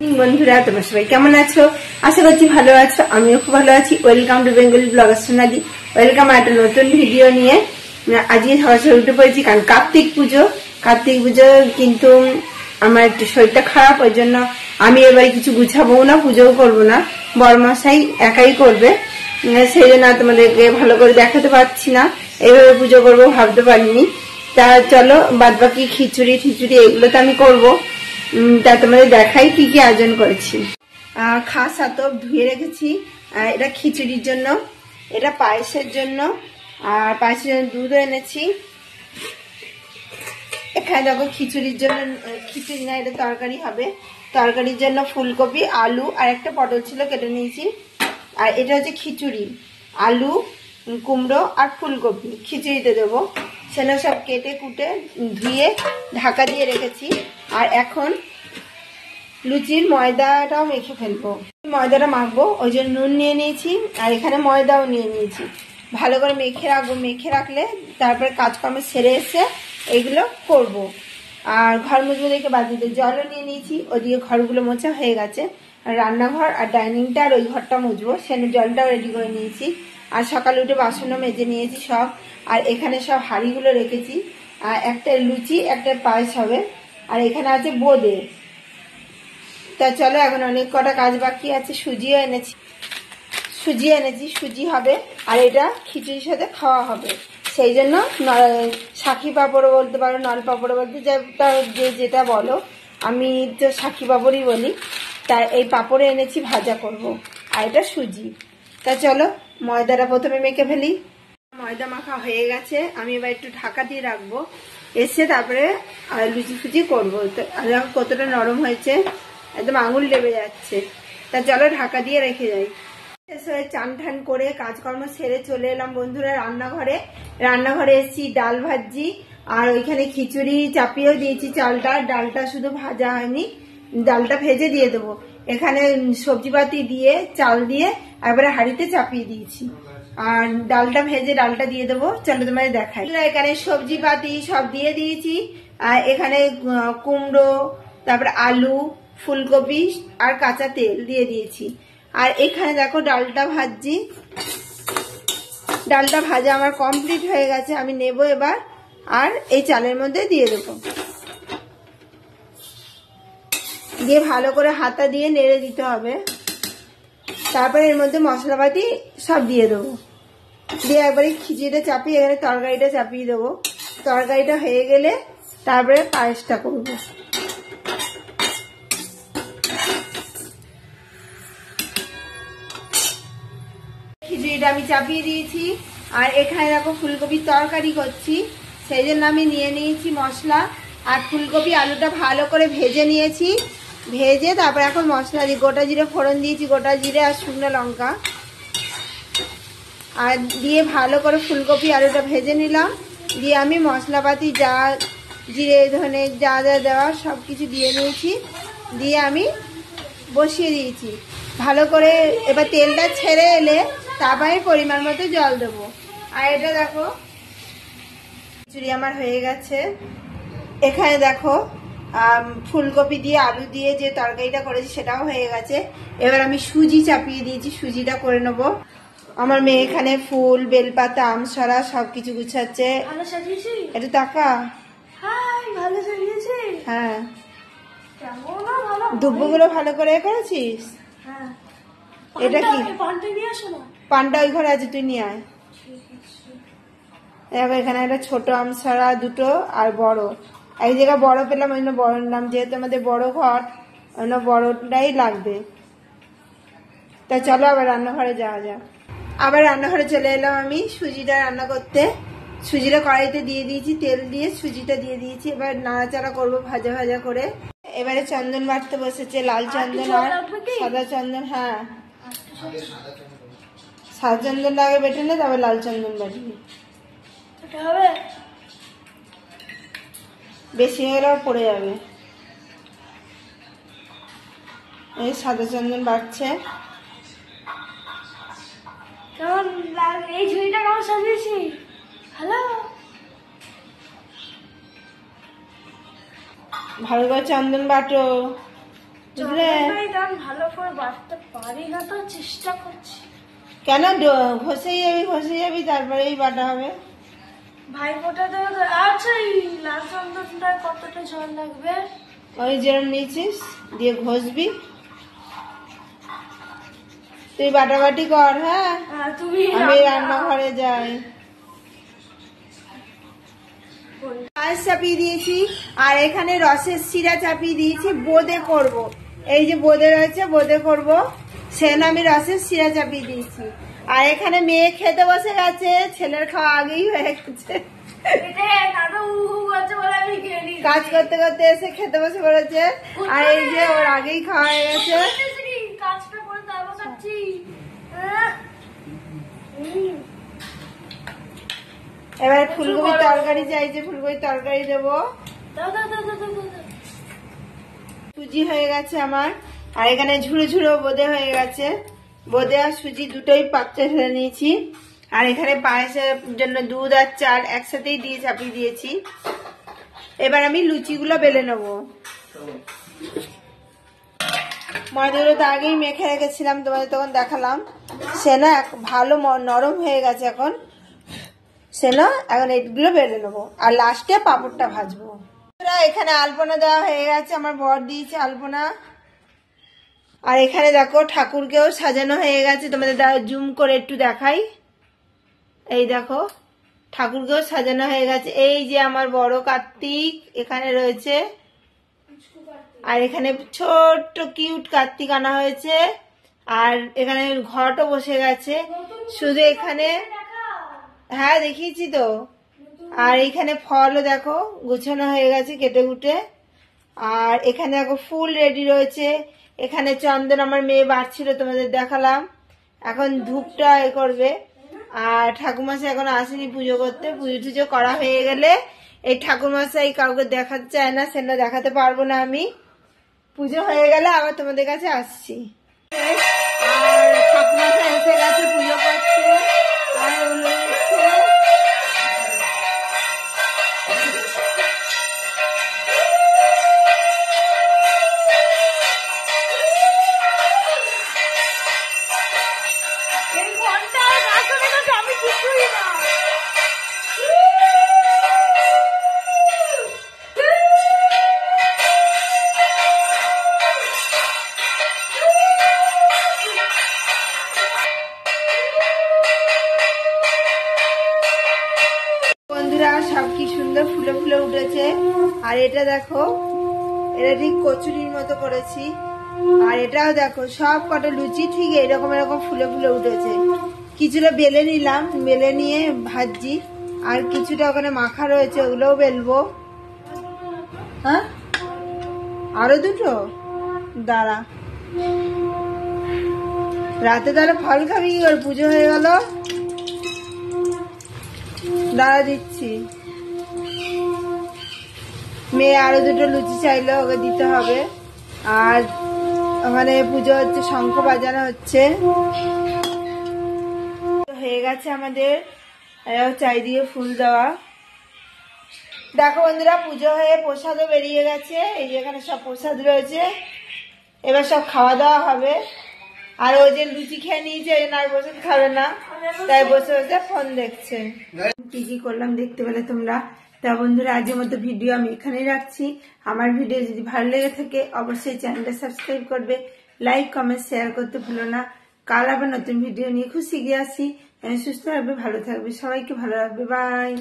বন্ধুরা তোমরা সবাই কেমন আছো? আশা করছি ভালো আছো। আমিও খুব ভালো আছি। Welcome to Bengali blogger Sonali. Welcome একটা নতুন ভিডিও নিয়ে। আজকে সরাসরি উঠে পড়েছি কারণ কার্তিক পুজো কিন্তু আমার একটু শরীরটা খারাপ, ওই জন্য আমি এবারে কিছু গুছাবো না, পুজোও করবো না, বড়মশাই একাই করবে। সেই জন্য তোমাদেরকে ভালো করে দেখাতে পারছি না, এইভাবে পুজো করবো ভাবতে পারিনি। তা চলো বাদ বাকি খিচুড়ি এগুলো তো আমি করবো। তা তোমাদের দেখাই কি কি আয়োজন করেছি। খাস আতপ ধুয়ে রেখেছি, এটা খিচুড়ির জন্য, এটা পায়েসের জন্য, আর পায়েসের জন্য দুধও এনেছি। এখানে দেখো খিচুড়ির জন্য, খিচুড়ি না এটা তরকারি হবে, তরকারির জন্য ফুলকপি, আলু আর একটা পটল ছিল কেটে নিয়েছি। আর এটা হচ্ছে খিচুড়ি, আলু, কুমড়ো আর ফুলকপি খিচুড়িতে দেবো। সেটা সব কেটে কুটে ধুয়ে ঢাকা দিয়ে রেখেছি। আর এখন লুচির ময়দাটাও মেখে ফেলবো, ময়দাটা মাখবো, ওই জন্য নুন নিয়ে নিয়েছি আর এখানে ময়দাও নিয়ে নিয়েছি। ভালো করে মেখে রাখবো, মেখে রাখলে তারপরে কাজকর্ম সেরে এসে এগুলো করব। আর ঘর মুছবো দেখে বালতিতে জলও নিয়ে নিয়েছি, ওদিকে ঘরগুলো মোছা হয়ে গেছে। রান্নাঘর আর ডাইনিংটা আর ওই ঘরটা মুছবো, সেখানে জলটাও রেডি করে নিয়েছি। আর সকালে উঠে বাসনও মেজে নিয়েছি সব। আর এখানে সব হাঁড়িগুলো রেখেছি, আর একটা লুচি একটা পায়েস হবে। আর এখানে আছে বোঁদে। তা চলো এখন অনেক কটা কাজ বাকি আছে। সুজি এনেছি, সুজি হবে। আর এটা খিচুড়ির সাথে খাওয়া হবে, সেই জন্য শাকি পাঁপড়ও বলতে পারো, নল পাঁপড় বলতে যেটা বলো, আমি তো শাকি পাঁপড়ই বলি। তাই এই পাঁপড়ে এনেছি, ভাজা করব। আর এটা সুজি। তা চলো ময়দাটা প্রথমে মেখে ফেলি। ময়দা মাখা হয়ে গেছে, আমি এবার একটু ঢাকা দিয়ে রাখবো, এসে তারপরে লুচি ফুচি করবো। কতটা নরম হয়েছে, একদম আঙুল লেবে যাচ্ছে। তা চলো ঢাকা দিয়ে রেখে যাই। চান ঠান করে কাজকর্ম সেরে চলে এলাম বন্ধুরা রান্নাঘরে এসেছি। ডাল ভাজি আর ওইখানে খিচুড়ি চাপিয়েও দিয়েছি চালটা, ডালটা শুধু ভাজা হয়নি, ডালটা ভেজে দিয়ে দেবো। এখানে সবজিপাতি দিয়ে চাল দিয়ে একবারে হাঁড়িতে চাপিয়ে দিয়েছি, আর ডালটা ভেজে ডালটা দিয়ে দেবো। চলো তোমাদের দেখাই। এখানে সবজিপাতি সব দিয়ে দিয়েছি, আর এখানে কুমড়ো, তারপরে আলু, ফুলকপি আর কাঁচা তেল দিয়ে দিয়েছি। আর এখানে দেখো ডালটা ভাজছি, ডালটা ভাজা আমার কমপ্লিট হয়ে গেছে। আমি নেব এবার, আর এই চালের মধ্যে দিয়ে দেবো, দিয়ে ভালো করে হাতা দিয়ে নেড়ে দিতে হবে। তারপরে এর মধ্যে মশলাপাতি সব দিয়ে দেবো, দিয়ে একবারে খিচুড়িটা চাপিয়ে এখানে তরকারিটা চাপিয়ে দেবো। তরকারিটা হয়ে গেলে তারপরে পায়েসটা করবো। খিচুড়িটা আমি চাপিয়ে দিয়েছি। আর এখানে দেখো ফুলকপির তরকারি করছি, সেই জন্য আমি নিয়ে নিয়েছি মশলা। আর ফুলকপি আলুটা ভালো করে ভেজে নিয়েছি, ভেজে তারপর এখন মশলা দিয়ে গোটা জিরে ফোড়ন দিয়েছি, গোটা জিরে আর শুকনো লঙ্কা আর দিয়ে ভালো করে ফুলকপি আলুটা ভেজে নিলাম। দিয়ে আমি মশলাপাতি যা জিরে ধনে যা যা দেওয়া সব কিছু দিয়ে নিয়েছি, দিয়ে আমি বসিয়ে দিয়েছি ভালো করে। এবার তেলটা ছেড়ে এলে তারপরে পরিমাণ মতো জল দেবো। আর এটা দেখো খিচুড়ি আমার হয়ে গেছে। এখানে দেখো ফুলকপি দিয়ে আলু দিয়ে যে তরকারিটা করেছি সেটাও হয়ে গেছে। এবার আমি সুজি চাপিয়ে দিয়েছি, সুজিটা করে নেবো। আমার মেয়ে এখানে ফুল, বেলপাতা, আমসরা সবকিছু গুছাচ্ছে। একটু টাকা হ্যাঁ, দুব্বগুলো ভালো করে করেছিস। এটা কি পানটা ওই ঘরে আছে, তুই নিয়ে আয়। এখানে একটা ছোট আমসরা দুটো আর বড়, এক জায়গায় বড় পেলাম ওই জন্য বড় নিলাম, যেহেতু আমাদের বড় ঘর অন্য বড়টাই লাগবে। তা চলো আবার রান্নাঘরে যাওয়া যাক। আবার রান্নাঘরে চলে এলাম আমি সুজিটা রান্না করতে। সুজিটা কড়াইতে দিয়ে দিয়েছি, তেল দিয়ে সুজিটা দিয়ে দিয়েছি। এবার নাড়াচাড়া করবো ভাজা ভাজা করে। এবারে চন্দন বাটতে বসেছে, লাল চন্দন আর সাদা চন্দন। হ্যাঁ, সাদা চন্দন আগে বেটে নে, তারপর লাল চন্দন বাটবি। বেশি হয়ে গেলে পড়ে যাবে। এই সাদা চন্দন বাটছে। এই ঝুড়িটা কেমন সাজিয়েছি, হ্যালো। ভালো করে চন্দন বাটো, বুঝলে। তেমন ভালো করে বাটতে পারি না, তো চেষ্টা করছি। কেন ঘষে যাবি তারপরেই বাটা হবে। ভাই ফোটা দেবে তো। আচ্ছা, এই লাল চন্দনটা কতটা জল লাগবে? ওই যেরকম নিয়েছিস দিয়ে ঘষবি। তুই বাটাবাটি কর। হ্যাঁ, তুমি আমি রান্নাঘরে যাই। পায়েস চাপিয়ে দিয়েছি আর এখানে রসের শিরা চাপিয়ে দিয়েছি। বোঁদে করব, এই যে বোঁদে রয়েছে, বোঁদে করব, সেন আমি রসের শিরা চাপিয়ে দিয়েছি। আর এখানে মেয়ে খেতে বসে গেছে, ছেলের খাওয়া আগেই হয়ে গেছে। কাজ করতে করতে এসে খেতে বসে পড়েছে, আর এই যে ওর আগেই খাওয়া হয়ে গেছে। এবার ফুলকপির তরকারি চাইছে, ফুলকপির তরকারি দেবো। সুজি হয়ে গেছে আমার, আর এখানে ঝুড়ো ঝুড়ো বোঁদে হয়ে গেছে। বোঁদে আর সুজি দুটোই পাত্রে ঢেলে নিয়েছি। আর এখানে পায়েসের জন্য দুধ আর চাল একসাথেই দিয়ে চাপিয়ে দিয়েছি। এবার আমি লুচিগুলো বেলে নেবো। ময়দাগুলো তো আগেই মেখে রেখেছিলাম, তোমাদের তখন দেখালাম। সে না ভালো নরম হয়ে গেছে এখন। সে না এখন এইগুলো বেলে নেবো আর লাস্টে পাঁপড়টা ভাজবো। এখানে আলপনা দেওয়া হয়ে গেছে, আমার বর দিয়েছে আলপনা। আর এখানে দেখো ঠাকুরকেও সাজানো হয়ে গেছে, তোমাদের জুম করে একটু দেখাই। এই দেখো ঠাকুরকেও সাজানো হয়ে গেছে। এই যে আমার বড় কার্তিক এখানে রয়েছে, আর এখানে ছোট্ট কিউট কার্তিক আনা হয়েছে। আর এখানে ঘটও বসে গেছে, শুধু এখানে, হ্যাঁ দেখিয়েছি তো। আর এখানে ফলও দেখো গুছানো হয়ে গেছে কেটে কুটে। আর এখানে দেখো ফুল রেডি রয়েছে। এখানে চন্দন আমার মেয়ে বাড়ছিল, তোমাদের দেখালাম। এখন ধূপটা এ করবে। আর ঠাকুরমশাই এখন আসেনি পুজো করতে, পুজো টুজো করা হয়ে গেলে এই ঠাকুরমশাই কাউকে দেখাতে চায় না, সেটা দেখাতে পারবো না আমি। পুজো হয়ে গেলে আবার তোমাদের কাছে আসছি। আর ঠাকুরমশাই এসে গেছে পুজো করতে। আর সব কি সুন্দর ফুলে ফুলে উঠেছে। আর এটা দেখো, এটা ঠিক কচুরির মতো করেছি। আর এটাও দেখো সব কটা লুচি ঠিক এরকম এরকম ফুলে ফুলে উঠেছে। কিছুটা বেলে নিলাম, বেলে নিয়ে ভাজছি। আর কিছুটা ওখানে মাখা রয়েছে, ওগুলোও বেলবো। হ্যাঁ, আরো দুটো দাঁড়া। রাতে তাহলে ফল খাবি কি করে? পুজো হয়ে গেল, দাঁড়া দিচ্ছি। মেয়ে আরো দুটো লুচি চাইলো, ওকে দিতে হবে। আর ওখানে পুজো হচ্ছে, শঙ্খ বাজানো হচ্ছে। হয়ে গেছে আমাদের চারিদিকে ফুল দেওয়া। দেখো বন্ধুরা, পুজো হয়ে প্রসাদও বেরিয়ে গেছে। এই যে এখানে সব প্রসাদ রয়েছে, এবার সব খাওয়া দাওয়া হবে। আর ওই যে লুচি খেয়ে নিয়েছে, আর বসে খাবে না, তাই বসে বসে ফোন দেখছে। কি কি করলাম দেখতে পেলে তোমরা। তা বন্ধুরা, আজকের মতো ভিডিও আমি এখানেই রাখছি। আমার ভিডিও যদি ভালো লেগে থাকে অবশ্যই চ্যানেলটা সাবস্ক্রাইব করবে, লাইক কমেন্ট শেয়ার করতে ভুলো না। কাল আবার নতুন ভিডিও নিয়ে খুব শিখে আসি। সুস্থ থাকবে, ভালো থাকবে, সবাইকে ভালো রাখবে। বাই।